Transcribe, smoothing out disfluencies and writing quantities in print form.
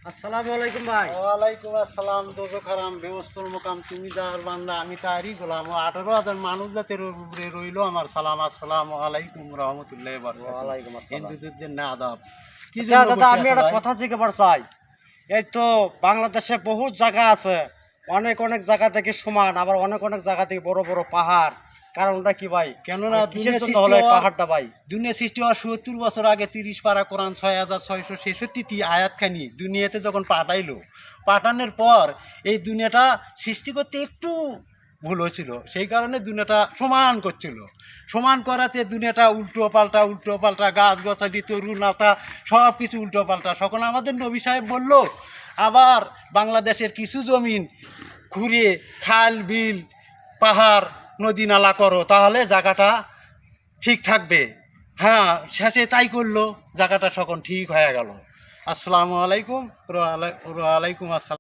আসসালামু আলাইকুম ভাই। ওয়ালাইকুম আসসালাম। দোজো খারাম বেমস্তর মোকাম তুমি যার বান্দা আমি তারই গোলাম। 18,000 মানুষ জাতের উপরে রইল আমার সালাম। আসসালামু আলাইকুম রহমতুল্লাহ বারাকাতুহু। ওয়ালাইকুম আসসালাম। হিন্দুদের না আদাব কি আচ্ছা জন্য দাদা, বসে আমি আছো একটা ভাই? কথা জিজ্ঞাসা করতে চাই। এই তো বাংলাদেশে বহুত জায়গা আছে, অনেক অনেক জায়গা থেকে সমান, আবার অনেক অনেক জায়গা থেকে বড় বড় পাহাড়। কারণটা কি ভাই? কেননা আর কিসের দুনিয়া জন্য সৃষ্টি হলো এই হওয়ার পাহাড়টা ভাই? দুনিয়া সৃষ্টি হওয়ার ৭০ বছর আগে 30 পারা কোরআন 6,666টি আয়াতখানি দুনিয়াতে যখন পাঠাইলো, পাঠানোর পর এই দুনিয়াটা সৃষ্টি করতে একটু ভুল হয়েছিল, সেই কারণে দুনিয়াটা সমান করছিল। সমান করাতে দুনিয়াটা উল্টো পাল্টা গাছ গাছালি তরু নাতা সব কিছু উল্টো পাল্টা। সকল আমাদের নবী সাহেব বলল আবার বাংলাদেশের কিছু জমিন ঘুরে খাল বিল পাহাড় নদী নালা করো, তাহলে জায়গাটা ঠিক থাকবে। হ্যাঁ, শেষে তাই করলো, জায়গাটা সকল ঠিক হয়ে গেল। আসসালামু আলাইকুম। ওয়ালাইকুম আসসালাম।